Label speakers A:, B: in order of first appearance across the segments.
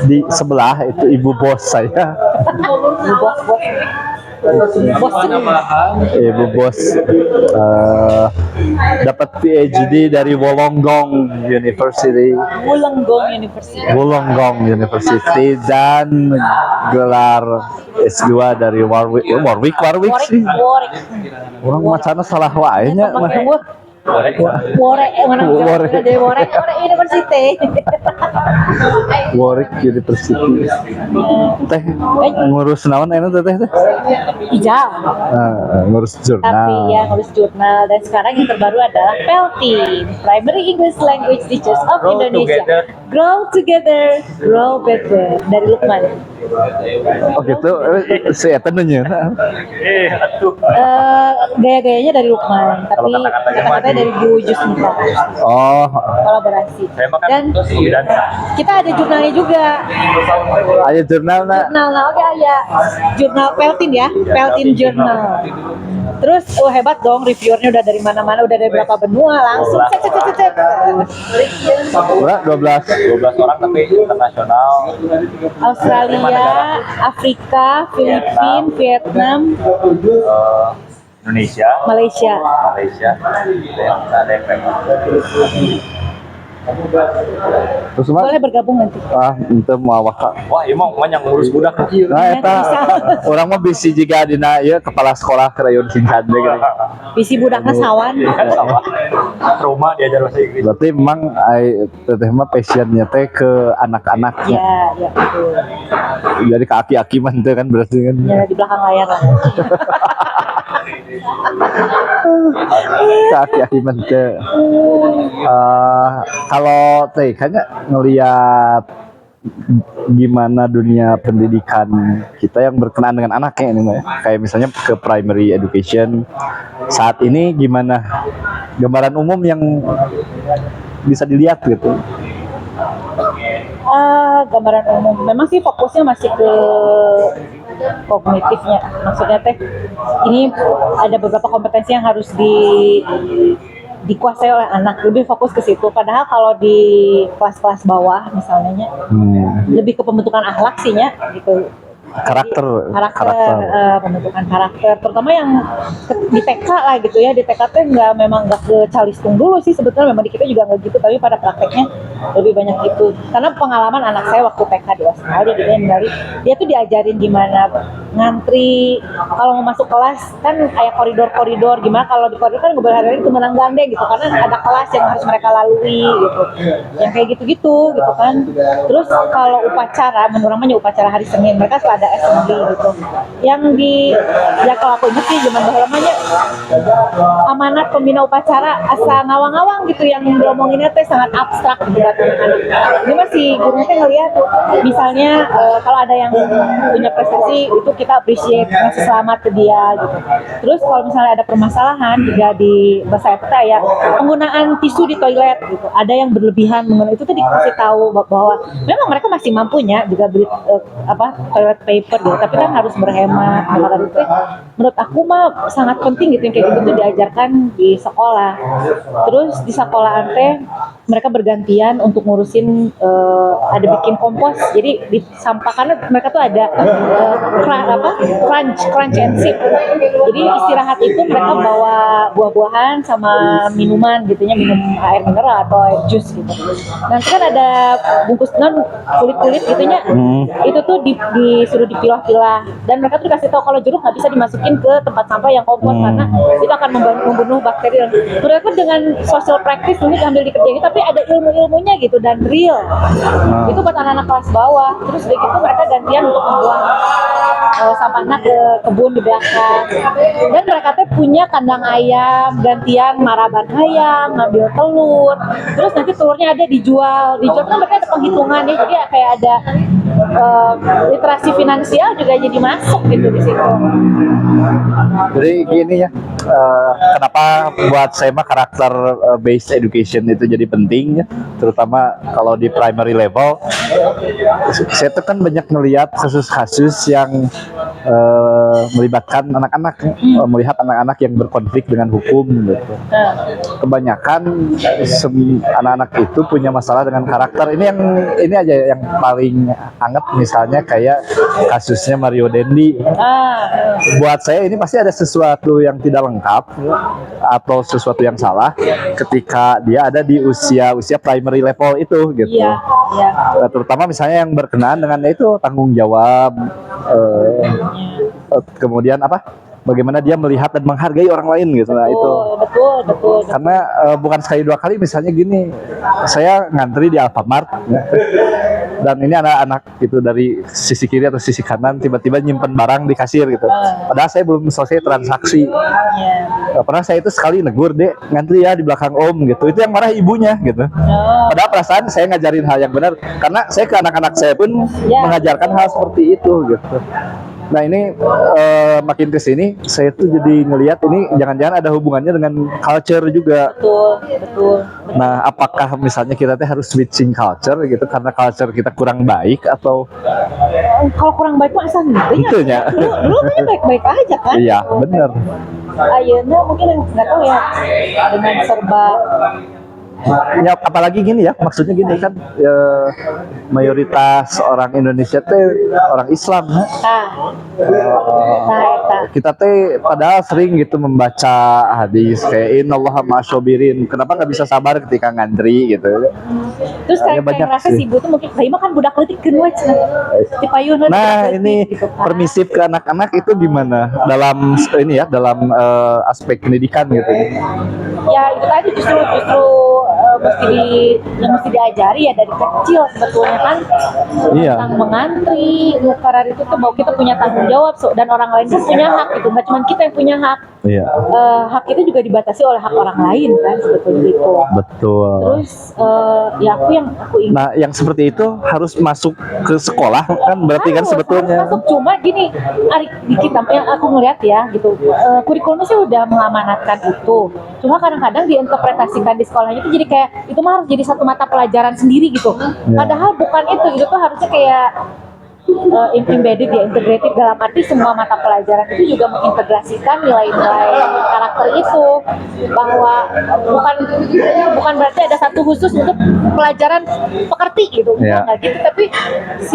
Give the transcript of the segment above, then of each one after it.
A: di sebelah itu ibu bos saya. Ibu bos dapat PhD dari Wollongong University. Wollongong University dan gelar S2 dari Warwick sih. Orang macana salah wae nya. Warwick University. Teh ngurus naon anu teh?
B: Ijal.
A: Ngurus jurnal.
B: Tapi ya ngurus jurnal dan sekarang yang terbaru adalah PELTI, Primary English Language Teachers of Indonesia. Grow together, grow better dari Lukman.
A: Oh gitu, si Eta nanya.
B: Gaya-gayanya dari Lukman, tapi kata-katanya dari Bu Jusmita.
A: Oh,
B: kolaborasi. Dan kita ada jurnalnya juga.
A: Ada jurnal nak?
B: Jurnal, oke ya. Jurnal Peltin ya, Peltin Journal. Terus hebat dong, reviewernya udah dari mana-mana, udah dari berapa benua, langsung cek.
A: Berapa? 12 orang tapi internasional.
B: Australia, Afrika, Filipina, Vietnam,
C: Indonesia,
B: Malaysia.
C: Ada yang
A: Terus mah
B: boleh bergabung nanti.
A: Itu mau awak.
C: Wah, emang banyak ngurus budak.
A: Nah, eta orang mah bisi juga dina ieu kepala sekolah Krayon Singkat gitu.
B: Bisi budakna sawan.
C: Sama. Rumah diajar bahasa Inggris.
A: Berarti memang teteh mah passionnya teh ke anak-anaknya.
B: Ya betul.
A: Jadi ke aki-aki mah teh kan berarti kan.
B: Ya di belakang layar lah.
A: Ke aki-aki mah teh. Kalau teh kayaknya ngelihat gimana dunia pendidikan kita yang berkenaan dengan anaknya ini, kayak misalnya ke primary education saat ini gimana gambaran umum yang bisa dilihat gitu?
B: Gambaran umum memang sih fokusnya masih ke kognitifnya, maksudnya teh ini ada beberapa kompetensi yang harus dikuasai oleh anak, lebih fokus ke situ. Padahal kalau di kelas-kelas bawah misalnya lebih ke pembentukan akhlak sih nya gitu.
A: Karakter.
B: Pembentukan karakter, terutama yang di TK lah gitu ya. Di TK tuh memang nggak ke calistung dulu sih sebetulnya, memang di kita juga nggak gitu, tapi pada prakteknya lebih banyak itu. Karena pengalaman anak saya waktu TK di Australia gitu ya, dia tuh diajarin gimana ngantri, kalau mau masuk kelas kan kayak koridor-koridor, gimana kalau di koridor kan nggak boleh hari itu menang gandeng gitu, karena ada kelas yang harus mereka lalui gitu, yang kayak gitu-gitu gitu kan. Terus kalau upacara, namanya upacara hari Senin, mereka selalu ada assembly gitu. Yang kalau aku ingat sih zaman namanya amanat pembina upacara asa ngawang-ngawang gitu, yang ngomonginnya teh sangat abstrak gitu buat anak-anak. Ini masih gurunya teh ngeliat misalnya kalau ada yang punya prestasi itu kita appreciate, ngasih selamat ke dia gitu. Terus kalau misalnya ada permasalahan juga di bahasa kita ya, penggunaan tisu di toilet gitu, ada yang berlebihan mengenai itu tuh dikasih tahu bahwa memang mereka masih mampunya juga beli toilet paper gitu, tapi kan harus berhemat. Maka itu menurut aku mah sangat penting gitu, yang kayak gitu tuh diajarkan di sekolah. Terus di sekolahan teh mereka bergantian untuk ngurusin ada bikin kompos, jadi di sampah, karena mereka tuh ada crunch and sip. Jadi istirahat itu mereka bawa buah-buahan sama minuman gitunya, minum air mineral atau air jus gitu. Nanti kan ada bungkus kulit-kulit gitunya, itu tuh disuruh dipilah-pilah, dan mereka tuh dikasih tahu kalau jeruk nggak bisa dimasukin ke tempat sampah yang kompos karena itu akan membunuh bakteri. Dan mereka dengan social practice ini ambil dikerjain, tapi ada ilmu-ilmunya gitu dan real. Itu buat anak-anak kelas bawah. Terus begitu mereka gantian untuk membuang sampahnya ke kebun di belakang, dan mereka tuh punya kandang ayam, gantian maraban ayam, ngambil telur, terus nanti telurnya ada dijual kan mereka ada penghitungan ya, jadi kayak ada literasi finansial juga jadi masuk gitu di situ.
A: Jadi gini ya, kenapa buat saya mah karakter based education itu jadi penting ya, terutama kalau di primary level. Saya tuh kan banyak ngelihat kasus-kasus yang melibatkan anak-anak, melihat anak-anak yang berkonflik dengan hukum gitu. Kebanyakan anak-anak itu punya masalah dengan karakter. Ini aja yang paling anget, misalnya kayak kasusnya Mario Dendi. Buat saya ini pasti ada sesuatu yang tidak lengkap atau sesuatu yang salah ketika dia ada di usia primary level itu gitu.
B: Iya, iya.
A: Terutama misalnya yang berkenaan dengan itu tanggung jawab, kemudian bagaimana dia melihat dan menghargai orang lain gitu. Nah itu
B: Betul.
A: karena bukan sekali dua kali, misalnya gini, saya ngantri di Alfamart dan ini anak-anak gitu dari sisi kiri atau sisi kanan tiba-tiba nyimpen barang di kasir gitu, padahal saya belum selesai transaksi. Pernah saya itu sekali negur, "Dek, ngantri ya di belakang om," gitu. Itu yang marah ibunya gitu. Padahal perasaan saya ngajarin hal yang benar, karena saya ke anak-anak saya pun mengajarkan hal seperti itu gitu. Nah ini makin kesini saya tuh jadi ngelihat ini jangan-jangan ada hubungannya dengan culture juga.
B: Betul.
A: Nah apakah misalnya kita tuh harus switching culture gitu karena culture kita kurang baik, atau
B: Kalau kurang baik mah asal gitu
A: Gitu ya.
B: Dulu kan baik-baik aja kan.
A: iya bener.
B: Ayeuna mungkin nggak tahu ya, dengan serba
A: Ya apalagi gini ya, maksudnya gini kan mayoritas orang Indonesia teh orang Islam. Kita teh padahal sering gitu membaca hadis kayak innallaha ma'asyabirin. Kenapa nggak bisa sabar ketika ngantri gitu?
B: terus kayak
A: banyak
B: ngerasa
A: sih.
B: si ibu tuh mungkin kayak mah kan budak leutik keun we cenah. Di payunna
A: Nah ini permisif ke anak-anak itu gimana dalam ini ya, dalam aspek pendidikan gitu.
B: Ya itu tadi justru mesti diajari ya dari kecil sebetulnya kan,
A: Iya.
B: tentang mengantri, karena itu tuh bahwa kita punya tanggung jawab dan orang lain pun punya hak gitu, nggak cuma kita yang punya hak.
A: Iya.
B: Hak itu juga dibatasi oleh hak orang lain kan sebetulnya gitu.
A: Betul.
B: Terus ya aku ingin
A: Nah, yang seperti itu harus masuk ke sekolah kan, berarti kan sebetulnya.
B: harus masuk. Cuma gini, di kita yang aku ngeliat ya gitu, kurikulumnya sih udah mengamanatkan itu. Cuma kadang-kadang diinterpretasikan di sekolahnya itu jadi kayak itu mah harus jadi satu mata pelajaran sendiri gitu. Padahal bukan itu tuh harusnya kayak embedded ya, integrated dalam arti semua mata pelajaran itu juga mengintegrasikan nilai-nilai karakter itu, bahwa bukan berarti ada satu khusus untuk pelajaran pekerti gitu, nggak gitu, tapi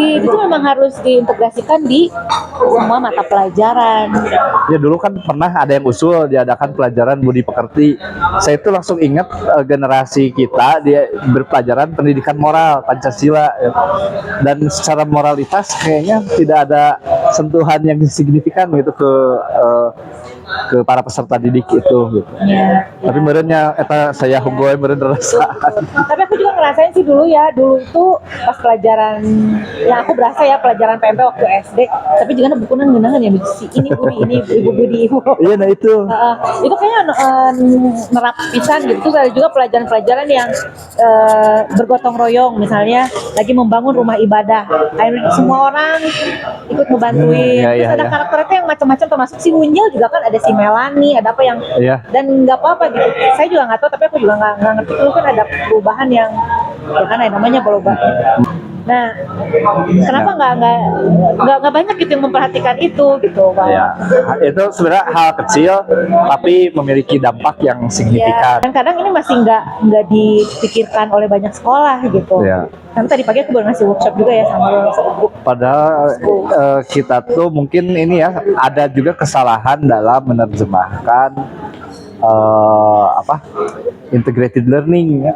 B: itu memang harus diintegrasikan di semua mata pelajaran.
A: Ya dulu kan pernah ada yang usul diadakan pelajaran budi pekerti. Saya itu langsung ingat generasi kita dia berpelajaran pendidikan moral Pancasila ya. Dan secara moralitas kayaknya tidak ada sentuhan yang signifikan gitu ke para peserta didik itu gitu. Tapi merenya saya hunggoy meren rasa.
B: Tapi aku juga ngerasain sih dulu itu pas pelajaran yang aku berasa ya pelajaran PMP waktu SD, tapi juga bukunya ngeunangan ya si ini Ibu Budi.
A: Iya nah itu.
B: Itu kayaknya nerap pisan gitu. Terus ada juga pelajaran-pelajaran yang bergotong royong, misalnya lagi membangun rumah ibadah, kayak semua orang ikut ngebantuin. Terus ada karakternya yang macam-macam, termasuk si Munjil juga kan, ada si Melani, ada apa yang dan nggak apa-apa gitu. Saya juga nggak tahu, tapi aku juga nggak ngerti dulu kan ada perubahan yang ya kan namanya perubahan. Nah, kenapa nggak banyak gitu yang memperhatikan itu gitu, Pak?
A: Ya, itu sebenarnya hal kecil tapi memiliki dampak yang signifikan.
B: Dan kadang ini masih nggak dipikirkan oleh banyak sekolah gitu. Karena tadi pagi aku baru ngasih workshop juga ya sama ibu.
A: Padahal kita tuh mungkin ini ya ada juga kesalahan dalam menerjemahkan integrated learning ya.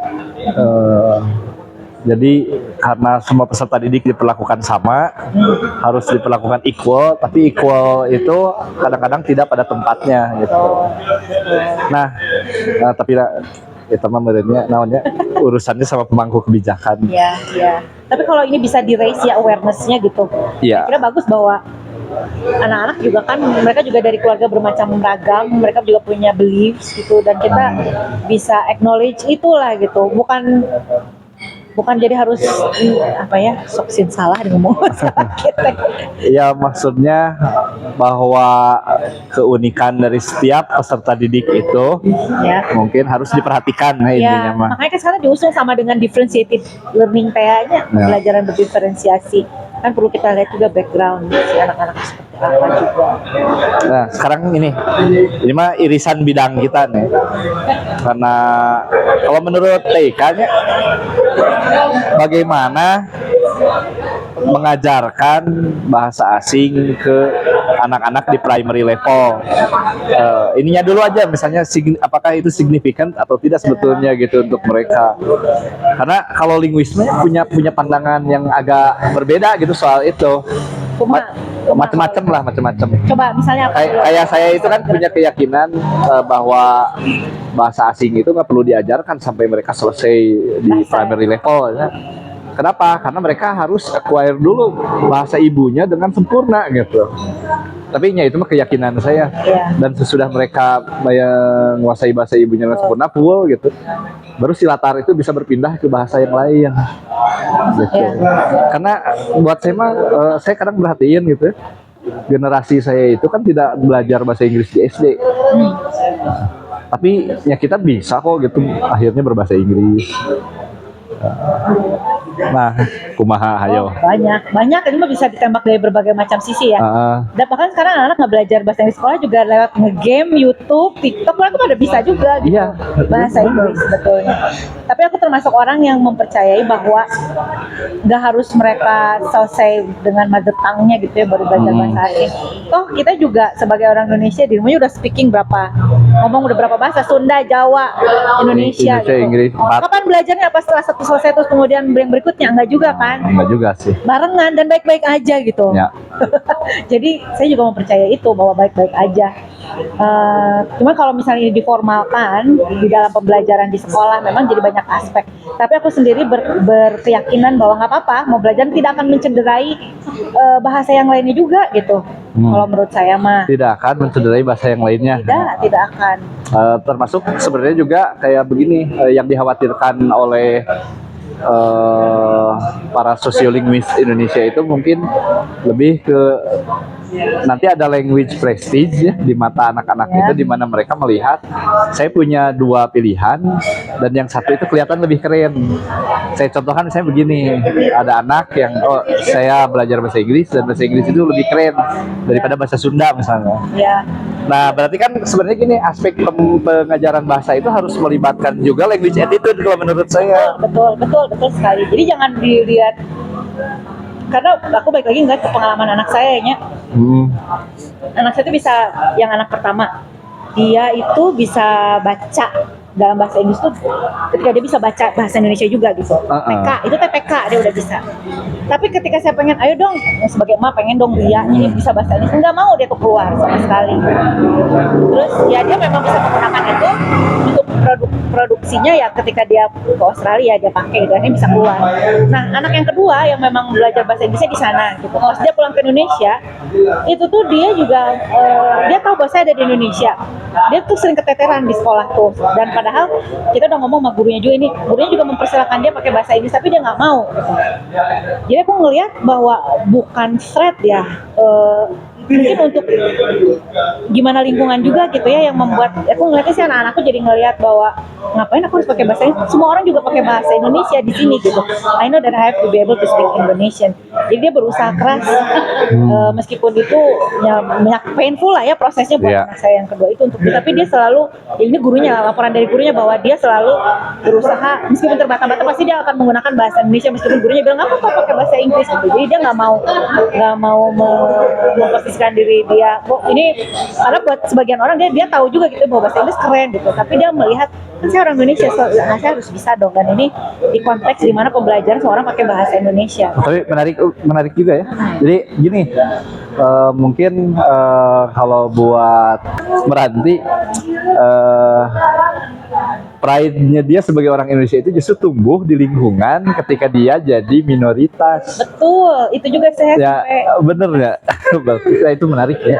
A: Jadi karena semua peserta didik diperlakukan sama, harus diperlakukan equal, tapi equal itu kadang-kadang tidak pada tempatnya gitu. Nah tapi itu mah namanya urusannya sama pemangku kebijakan.
B: Iya. Tapi kalau ini bisa di-raise ya awareness-nya gitu.
A: Iya.
B: Kira bagus bahwa anak-anak juga kan, mereka juga dari keluarga bermacam ragam, mereka juga punya beliefs gitu, dan kita bisa acknowledge itulah gitu. Bukan jadi harus soksin salah ngomong sama kita.
A: Ya maksudnya bahwa keunikan dari setiap peserta didik itu mungkin harus diperhatikan intinya mah.
B: Makanya kan sekarang diusung sama dengan differentiated learning kayaknya, pelajaran berdiferensiasi. Kan perlu kita lihat juga background si anak-anak seperti apa juga.
A: Nah, sekarang ini mah irisan bidang kita nih. Karena kalau menurut TK-nya bagaimana mengajarkan bahasa asing ke anak-anak di primary level. Ininya dulu aja, misalnya apakah itu signifikan atau tidak sebetulnya gitu untuk mereka. Karena kalau linguisme punya pandangan yang agak berbeda gitu soal itu. Macam-macam lah, macam-macam.
B: Coba misalnya apa?
A: Kayak saya itu kan punya keyakinan bahwa bahasa asing itu nggak perlu diajarkan sampai mereka selesai di primary level ya. Kenapa? Karena mereka harus acquire dulu bahasa ibunya dengan sempurna gitu. Tapi ya itu mah keyakinan saya.
B: Iya.
A: Dan sesudah mereka menguasai bahasa ibunya dengan sempurna full gitu, baru si latar itu bisa berpindah ke bahasa yang lain. Gitu.
B: Iya.
A: Karena buat saya mah, saya kadang perhatiin gitu. Generasi saya itu kan tidak belajar bahasa Inggris di SD. Tapi ya kita bisa kok gitu akhirnya berbahasa Inggris. Nah, kumaha hayo.
B: Banyak ini mah bisa ditembak dari berbagai macam sisi ya. Dan bahkan sekarang anak-anak nggak belajar bahasa Inggris sekolah juga lewat nge-game, YouTube, TikTok, mereka pada bisa juga gitu.
A: Iya.
B: Bahasa Inggris betulnya. Tapi aku termasuk orang yang mempercayai bahwa nggak harus mereka selesai dengan mother tongue-nya gitu ya baru belajar bahasa asing. Toh kita juga sebagai orang Indonesia di rumahnya udah speaking ngomong udah berapa bahasa, Sunda, Jawa, Indonesia gitu.
A: Inggris,
B: Kapan belajarnya? Apa setelah satu selesai terus kemudian yang berikutnya? Enggak juga kan?
A: Enggak juga sih.
B: Barengan dan baik-baik aja gitu.
A: Ya.
B: Jadi saya juga mempercayai itu bahwa baik-baik aja. Cuma kalau misalnya ini diformalkan di dalam pembelajaran di sekolah memang jadi banyak aspek. Tapi aku sendiri berkeyakinan bahwa nggak apa-apa mau belajar tidak akan mencederai bahasa yang lainnya juga gitu. Kalau menurut saya mah
A: tidak akan mencederai bahasa yang lainnya.
B: Tidak akan.
A: Termasuk sebenarnya juga kayak begini yang dikhawatirkan oleh para sosiolinguis Indonesia itu mungkin lebih ke nanti ada language prestige ya di mata anak-anak itu, di mana mereka melihat saya punya dua pilihan dan yang satu itu kelihatan lebih keren. Saya contohkan saya begini, ada anak yang saya belajar bahasa Inggris dan bahasa Inggris itu lebih keren daripada bahasa Sunda misalnya.
B: Ya.
A: Nah, berarti kan sebenarnya gini, aspek pengajaran bahasa itu harus melibatkan juga language attitude kalau menurut saya.
B: Betul sekali. Jadi jangan dilihat, karena aku balik lagi ngeliat ke pengalaman anak saya ya. Anak saya itu bisa, yang anak pertama, dia itu bisa baca dalam bahasa Inggris tuh ketika dia bisa baca bahasa Indonesia juga gitu. TK, itu TPK dia udah bisa. Tapi ketika saya pengen, ayo dong, sebagai emak pengen dong dia bisa bahasa Inggris, nggak mau dia tuh keluar sama sekali. Terus ya dia memang bisa menggunakan itu untuk produksinya ya ketika dia ke Australia dia pakai dan dia bisa keluar. Nah anak yang kedua yang memang belajar bahasa Inggrisnya di sana gitu. Pas dia pulang ke Indonesia itu tuh dia juga dia tahu bahasa ada di Indonesia. Dia tuh sering keteteran di sekolah tuh, dan padahal kita udah ngomong sama gurunya juga mempersilahkan dia pakai bahasa Inggris tapi dia nggak mau gitu. Jadi aku ngelihat bahwa bukan threat ya, mungkin untuk gimana lingkungan juga gitu ya yang membuat aku ngeliatnya sih anak-anakku jadi ngelihat bahwa ngapain aku harus pakai bahasa Inggris, semua orang juga pakai bahasa Indonesia di sini gitu. I know that I have to be able to speak Indonesian. Jadi dia berusaha keras meskipun itu ya painful lah ya prosesnya buat anak saya yang kedua itu untuk tapi dia selalu ini gurunya, laporan dari gurunya bahwa dia selalu berusaha meskipun terbata-bata pasti dia akan menggunakan bahasa Indonesia meskipun gurunya bilang nggak apa-apa pakai bahasa Inggris gitu. Jadi dia nggak mau memposisikan diri dia ini karena buat sebagian orang dia tahu juga gitu bahwa bahasa Inggris keren gitu, tapi dia melihat kan saya orang Indonesia, saya harus bisa dong, dan ini di konteks di mana pembelajaran seorang pakai bahasa Indonesia.
A: Tapi menarik juga ya. Jadi gini, mungkin kalau buat Meranti, pride-nya dia sebagai orang Indonesia itu justru tumbuh di lingkungan ketika dia jadi minoritas.
B: Betul, itu juga saya
A: ya, bener ya. Itu menarik ya.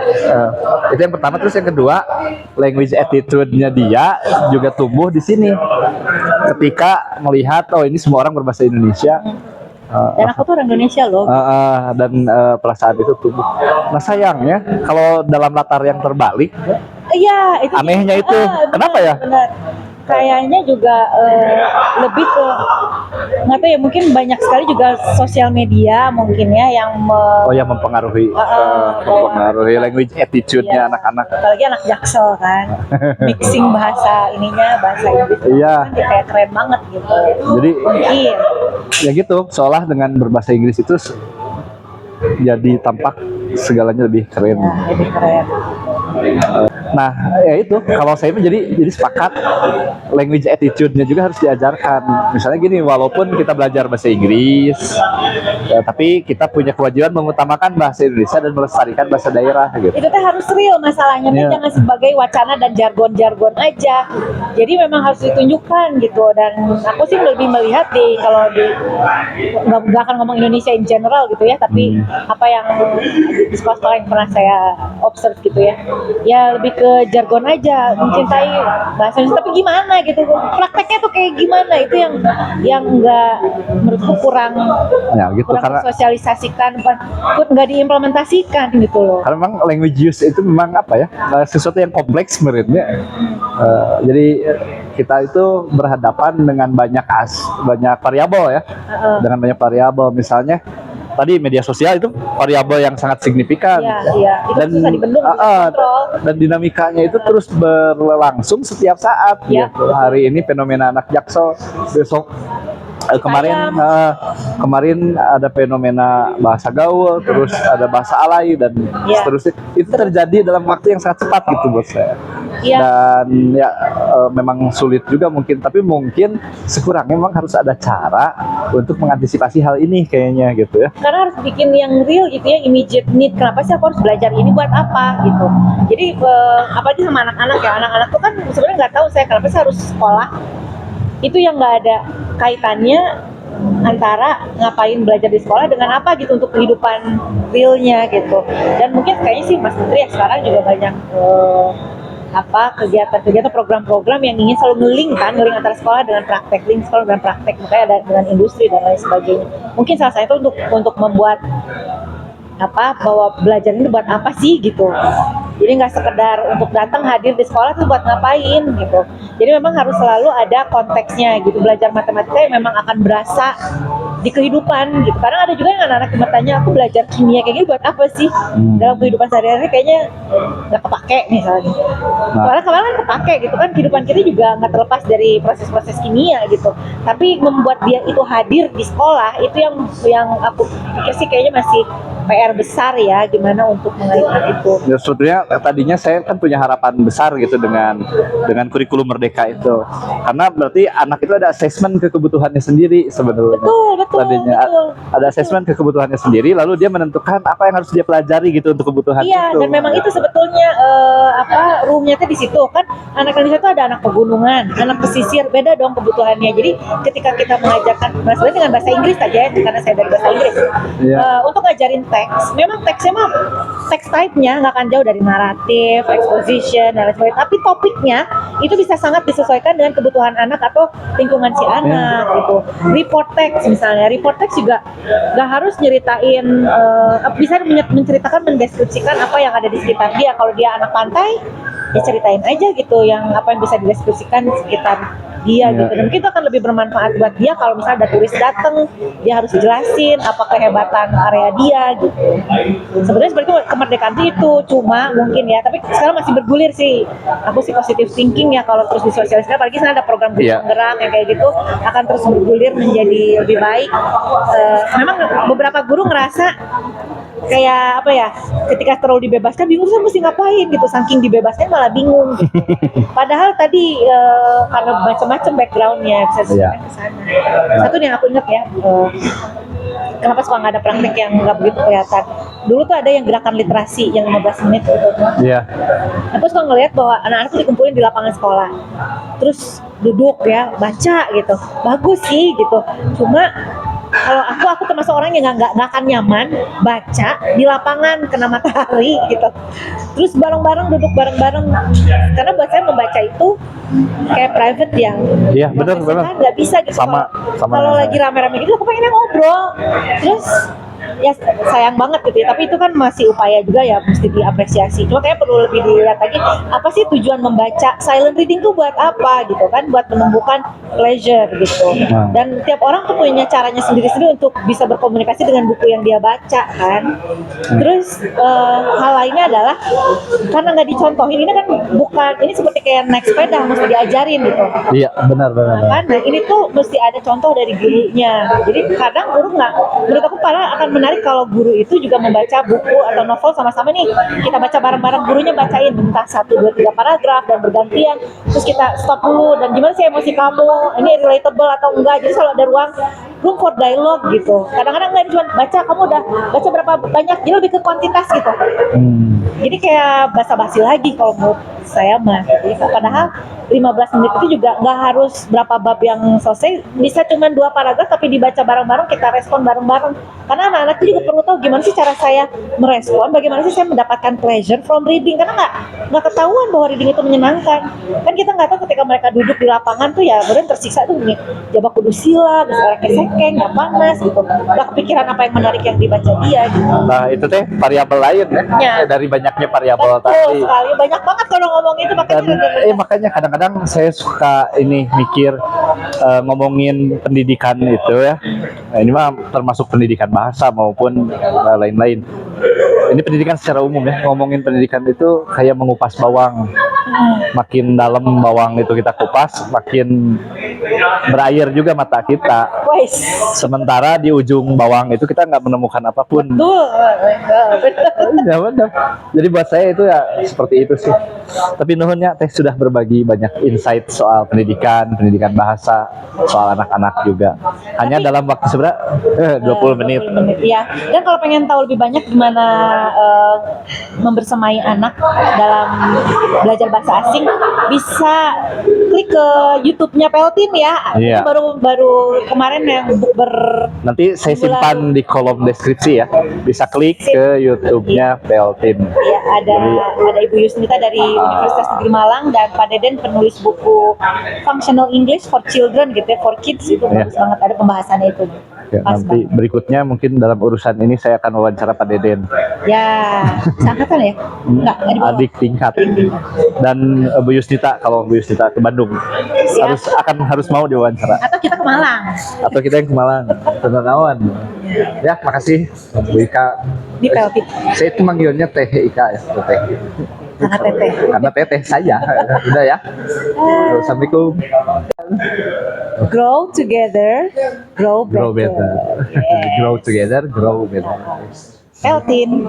A: Itu yang pertama. Terus yang kedua, language attitude-nya dia juga tumbuh di sini ketika melihat ini semua orang berbahasa Indonesia.
B: Dan aku tuh orang Indonesia loh.
A: Dan perasaan itu tumbuh. Nah sayangnya kalau dalam latar yang terbalik,
B: iya itu
A: anehnya itu, kenapa ya?
B: Benar. Kayaknya juga lebih ke nggak tahu ya, mungkin banyak sekali juga sosial media mungkin ya yang
A: Oh ya, mempengaruhi language attitude-nya
B: Iya.
A: anak-anak.
B: Apalagi anak Jaksel kan, mixing bahasa Inggris
A: Iya.
B: kan kayak keren banget gitu.
A: Jadi
B: Mungkin
A: ya gitu, seolah dengan berbahasa Inggris itu jadi tampak segalanya lebih keren.
B: ya, lebih keren.
A: Nah, ya itu kalau saya jadi sepakat language attitude-nya juga harus diajarkan. Misalnya gini, walaupun kita belajar bahasa Inggris, tapi kita punya kewajiban mengutamakan bahasa Indonesia dan melestarikan bahasa daerah gitu.
B: Itu teh harus real masalahnya, teh
A: Iya.
B: jangan sebagai wacana dan jargon-jargon aja. Jadi memang harus ditunjukkan gitu. Dan aku sih lebih melihat kalau nggak akan ngomong Indonesia in general gitu ya, tapi apa yang di sekolah-sekolah yang pernah saya observe gitu ya, ya lebih ke jargon aja, mencintai bahasa Indonesia, tapi gimana gitu, prakteknya tuh kayak gimana, itu yang nggak, menurutku kurang
A: Ya gitu, karena
B: sosialisasikan, nggak diimplementasikan gitu loh.
A: karena memang language use itu memang apa ya, sesuatu yang kompleks sebenarnya. Jadi kita itu berhadapan dengan banyak variabel ya, dengan banyak variabel. Misalnya tadi media sosial itu variabel yang sangat signifikan.
B: Iya, itu
A: Dan
B: susah dibendung, bisa kontrol.
A: dan dinamikanya itu terus berlangsung setiap saat.
B: Iya.
A: Gitu. Hari ini fenomena anak Jaksel, besok kemarin ada fenomena bahasa gaul, terus ada bahasa alay dan
B: Iya.
A: seterusnya. Itu terjadi dalam waktu yang sangat cepat gitu buat saya.
B: Iya.
A: Dan ya memang sulit juga mungkin, tapi mungkin sekurangnya memang harus ada cara untuk mengantisipasi hal ini kayaknya gitu ya.
B: Karena harus bikin yang real gitu ya, immediate need. Kenapa sih aku harus belajar ini buat apa gitu. Jadi apalagi sama anak-anak ya, anak-anak tuh kan sebenarnya nggak tahu saya kenapa saya harus sekolah. Itu yang nggak ada kaitannya antara ngapain belajar di sekolah dengan apa gitu untuk kehidupan realnya gitu. Dan mungkin kayaknya sih Mas Menteri ya sekarang juga banyak kegiatan-kegiatan, program-program yang ingin selalu ngeling antara sekolah dengan praktek, link sekolah dengan praktek, makanya ada dengan industri dan lain sebagainya. Mungkin salah satu untuk membuat bahwa belajar ini buat apa sih gitu. Jadi nggak sekedar untuk datang hadir di sekolah tuh buat ngapain gitu. Jadi memang harus selalu ada konteksnya gitu. Belajar matematika yang memang akan berasa di kehidupan gitu. Kadang ada juga yang anak-anak yang bertanya, aku belajar kimia kayak gini buat apa sih dalam kehidupan sehari-hari, kayaknya nggak kepake misalnya. Soalnya kemarin kan kepake gitu kan, kehidupan kita juga nggak terlepas dari proses-proses kimia gitu. Tapi membuat dia itu hadir di sekolah itu yang aku pikir sih kayaknya masih PR besar ya, gimana untuk mengaitkan itu.
A: Ya, sebetulnya tadinya saya kan punya harapan besar gitu dengan kurikulum merdeka itu, karena berarti anak itu ada asesmen ke kebutuhannya sendiri sebenarnya.
B: Betul.
A: Ada asesmen ke kebutuhannya sendiri, lalu dia menentukan apa yang harus dia pelajari gitu untuk kebutuhan
B: Iya,
A: itu.
B: dan memang itu sebetulnya roomnya tuh di situ kan. Anak Indonesia tuh ada anak pegunungan, anak pesisir, beda dong kebutuhannya. Jadi ketika kita mengajarkan sebenarnya dengan bahasa Inggris aja ya, karena saya dari bahasa Inggris,
A: Iya.
B: untuk ngajarin teks, memang teksnya mah teks type-nya nggak akan jauh dari naratif, exposition dan lain sebagainya. Tapi topiknya itu bisa sangat disesuaikan dengan kebutuhan anak atau lingkungan si anak gitu. Report text misalnya, report text juga nggak harus nyeritain, bisa menceritakan, mendeskripsikan apa yang ada di sekitar dia. Kalau dia anak pantai, diceritain aja gitu yang apa yang bisa dideskripsikan di sekitar dia gitu. Dan mungkin itu akan lebih bermanfaat buat dia kalau misalnya ada turis datang, dia harus jelasin apa kehebatan area dia gitu. Sebenarnya seperti itu kemerdekaan itu, cuma mungkin ya, tapi sekarang masih bergulir sih. Aku sih positive thinking ya, kalau terus disosialisasikan, apalagi sekarang ada program guru penggerak yang kayak gitu, akan terus bergulir menjadi lebih baik. Memang beberapa guru ngerasa kayak ketika terlalu dibebaskan bingung saya mesti ngapain gitu, saking dibebaskan malah bingung gitu. Padahal tadi karena macam-macam backgroundnya bisa disesuaikan ke sana. Satu yang aku ingat ya, kenapa suka nggak ada praktek yang nggak begitu kelihatan. Dulu tuh ada yang gerakan literasi yang 15 menit gitu.
A: Iya.
B: Aku suka ngeliat bahwa anak-anak tuh dikumpulin di lapangan sekolah, terus duduk ya baca gitu, bagus sih gitu. Cuma kalau aku termasuk orang yang nggak akan nyaman baca di lapangan kena matahari gitu. Terus bareng-bareng, duduk bareng-bareng, karena buat saya membaca itu kayak private ya.
A: Iya, benar.
B: Nggak bisa gitu.
A: Sama
B: Kalau lagi rame-rame gitu, aku pengennya ngobrol. Terus ya sayang banget gitu ya. Tapi itu kan masih upaya juga ya, mesti diapresiasi. Cuma kayak perlu lebih dilihat lagi apa sih tujuan membaca. Silent reading tuh buat apa gitu kan? Buat menumbuhkan pleasure gitu.
A: Nah.
B: Dan tiap orang tuh punya caranya sendiri-sendiri untuk bisa berkomunikasi dengan buku yang dia baca kan. Terus hal lainnya adalah karena nggak dicontohin, ini kan bukan, ini seperti kayak naik sepeda mesti diajarin gitu
A: Iya, benar benar.
B: kan. Nah ini tuh mesti ada contoh dari gurunya. Jadi kadang guru nggak, menurut aku malah akan menarik kalau guru itu juga membaca buku atau novel sama-sama nih, kita baca bareng-bareng, gurunya bacain entah 1, 2, 3 paragraf dan bergantian, terus kita stop dulu dan gimana sih emosi kamu, ini relatable atau enggak. Jadi selalu ada room for dialogue gitu. Kadang-kadang nggak cuma baca, kamu udah baca berapa banyak, jadi lebih ke kuantitas gitu. Jadi kayak basa-basi lagi kalau menurut saya mah. Jadi padahal 15 menit itu juga nggak harus berapa bab yang selesai, bisa cuma 2 paragraf tapi dibaca bareng-bareng, kita respon bareng-bareng. Karena anak-anak itu juga perlu tahu gimana sih cara saya merespon, bagaimana sih saya mendapatkan pleasure from reading. Karena nggak ketahuan bahwa reading itu menyenangkan. Kan kita nggak tahu ketika mereka duduk di lapangan tuh ya, kemudian tersiksa tuh nih, jabak kudu sila, misalnya kesekeng, nggak panas gitu. Nggak kepikiran apa yang menarik yang dibaca dia gitu.
A: Nah itu teh variabel lain ya,
B: Ya.
A: dari banyaknya variabel
B: Betul
A: tadi.
B: sekali, banyak banget kalau ngomong itu, makanya
A: Dan makanya kadang-kadang saya suka ini mikir ngomongin pendidikan itu ya. Nah, ini mah termasuk pendidikan bahasa maupun lain-lain. Ini pendidikan secara umum ya. Ngomongin pendidikan itu kayak mengupas bawang. Makin dalam bawang itu kita kupas, makin berair juga mata kita.
B: wes.
A: Sementara di ujung bawang itu kita nggak menemukan apapun.
B: Betul.
A: Ya benar. Jadi buat saya itu ya seperti itu sih. Tapi nuhunnya teh sudah berbagi banyak insight soal pendidikan bahasa, soal anak-anak juga. Hanya dalam waktu seberapa 20 menit.
B: 20 menit ya. Dan kalau pengen tahu lebih banyak gimana membersamai anak dalam belajar bahasa asing, bisa klik ke YouTube-nya Peltin ya.
A: Iya.
B: Itu baru kemarin yang
A: Nanti saya simpan di kolom deskripsi ya. Bisa klik ke YouTube-nya Peltin.
B: ya, ada Ibu Yusnita dari Universitas Negeri Malang dan Pak Deden penulis buku Functional English for Children gitu ya, for Kids, itu bagus banget, ada pembahasannya itu.
A: Ya,
B: Pas
A: nanti
B: banget.
A: berikutnya mungkin dalam urusan ini saya akan wawancara Pak Deden,
B: Ya, seangkatan ya? Enggak di bawah.
A: adik tingkat. Dan Bu Yusnita, kalau Bu Yusnita ke Bandung
B: Siap.
A: harus mau diwawancara.
B: Atau kita ke Malang
A: Atau kita yang ke Malang, teman-teman. Ya, makasih Bu Ika.
B: di Peltin.
A: Saya itu manggilnya Teh Ika ya, Teh.
B: Sangat teteh.
A: Karena Teteh saya. Udah ya. Assalamualaikum.
B: Grow together, grow better.
A: Grow better.
B: Yes.
A: Grow together, grow better.
B: Peltin.